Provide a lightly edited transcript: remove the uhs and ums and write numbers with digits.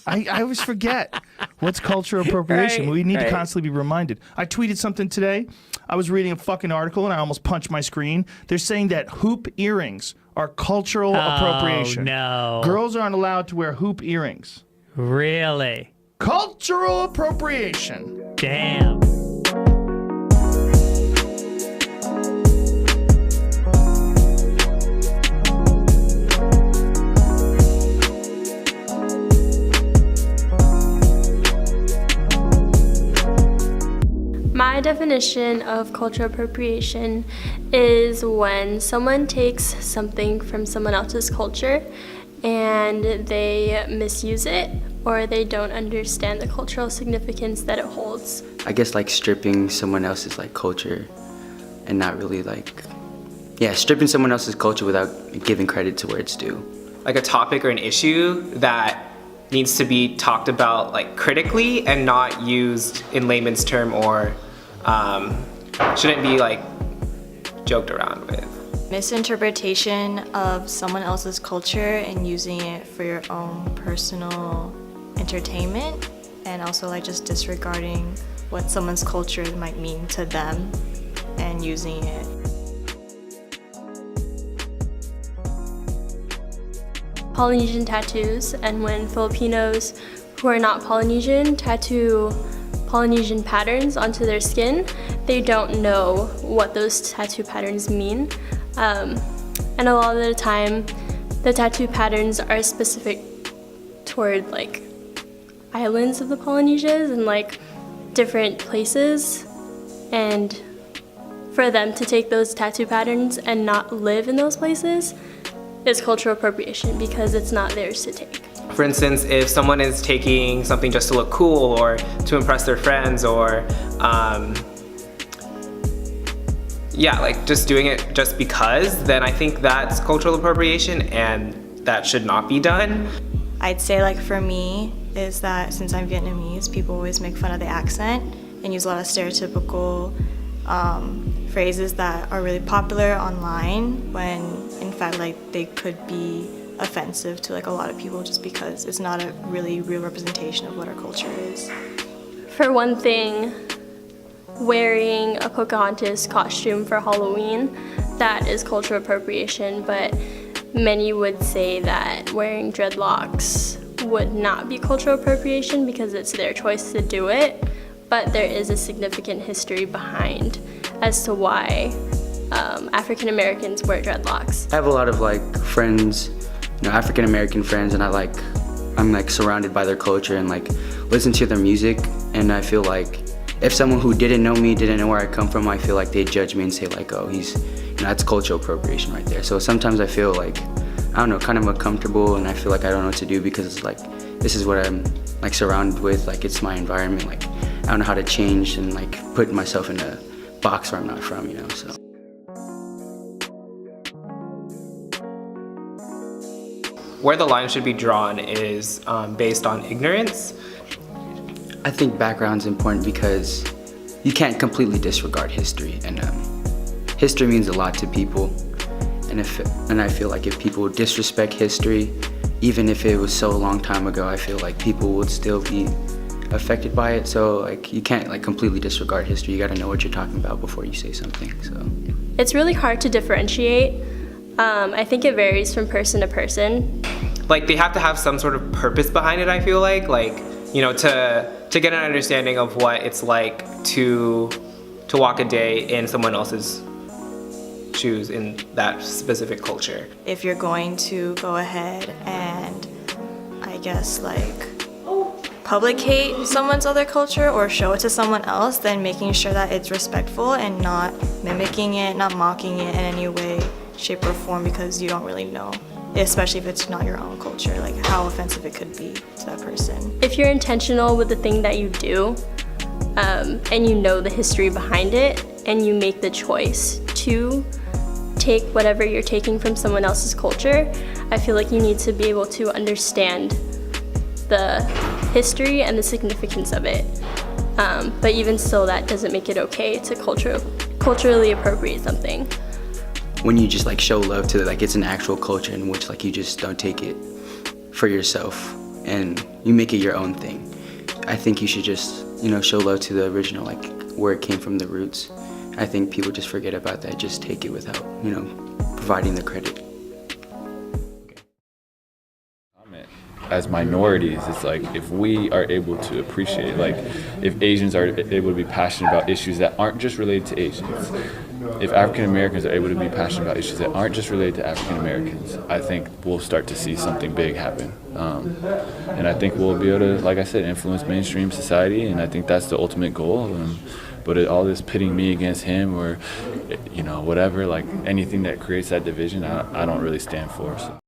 I always forget what's cultural appropriation. Right, We need to right. constantly be reminded. I tweeted something today. I was reading a fucking article and I almost punched my screen. They're saying that hoop earrings are cultural appropriation. No. Girls aren't allowed to wear hoop earrings. Really? Cultural appropriation. Damn. My definition of cultural appropriation is when someone takes something from someone else's culture and they misuse it or they don't understand the cultural significance that it holds. I guess like stripping someone else's like culture and not really like, stripping someone else's culture without giving credit to where it's due. Like a topic or an issue that needs to be talked about like critically and not used in layman's term or shouldn't be like joked around with. Misinterpretation of someone else's culture and using it for your own personal entertainment, and also like just disregarding what someone's culture might mean to them and using it. Polynesian tattoos, and when Filipinos who are not Polynesian tattoo Polynesian patterns onto their skin, they don't know what those tattoo patterns mean. And a lot of the time, the tattoo patterns are specific toward like islands of the Polynesias and like different places. And for them to take those tattoo patterns and not live in those places is cultural appropriation because it's not theirs to take. For instance, if someone is taking something just to look cool or to impress their friends or like just doing it just because, then I think that's cultural appropriation and that should not be done. I'd say like for me is that since I'm Vietnamese, people always make fun of the accent and use a lot of stereotypical phrases that are really popular online when in fact like they could be offensive to like a lot of people just because it's not a really real representation of what our culture is. For one thing, wearing a Pocahontas costume for Halloween, that is cultural appropriation, but many would say that wearing dreadlocks would not be cultural appropriation because it's their choice to do it, but there is a significant history behind as to why African Americans wear dreadlocks. I have a lot of like friends, African American friends, and I'm like surrounded by their culture and like listen to their music, and I feel like if someone who didn't know me, didn't know where I come from, I feel like they'd judge me and say like, oh, that's cultural appropriation right there. So sometimes I feel like, I don't know, kind of uncomfortable, and I feel like I don't know what to do because it's like, this is what I'm like surrounded with, like it's my environment, like I don't know how to change and like put myself in a box where I'm not from, so. Where the line should be drawn is based on ignorance. I think background's important because you can't completely disregard history, and history means a lot to people. And I feel like if people disrespect history, even if it was so long time ago, I feel like people would still be affected by it. So like you can't like completely disregard history. You got to know what you're talking about before you say something. So it's really hard to differentiate. I think it varies from person to person. Like they have to have some sort of purpose behind it, I feel like to get an understanding of what it's like to walk a day in someone else's shoes in that specific culture. If you're going to go ahead and I guess like publicate someone's other culture or show it to someone else, then making sure that it's respectful and not mimicking it, not mocking it in any way, shape, or form because you don't really know, especially if it's not your own culture, like how offensive it could be to that person. If you're intentional with the thing that you do, and you know the history behind it, and you make the choice to take whatever you're taking from someone else's culture, I feel like you need to be able to understand the history and the significance of it. But even still, that doesn't make it okay to culturally appropriate something. When you just like show love to like it's an actual culture in which like you just don't take it for yourself and you make it your own thing. I think you should just, show love to the original, like where it came from, the roots. I think people just forget about that, just take it without, providing the credit. As minorities, it's like if we are able to appreciate, like if Asians are able to be passionate about issues that aren't just related to Asians, if African Americans are able to be passionate about issues that aren't just related to African Americans, I think we'll start to see something big happen. And I think we'll be able to, like I said, influence mainstream society, and I think that's the ultimate goal. But all this pitting me against him or, whatever, like anything that creates that division, I don't really stand for. So.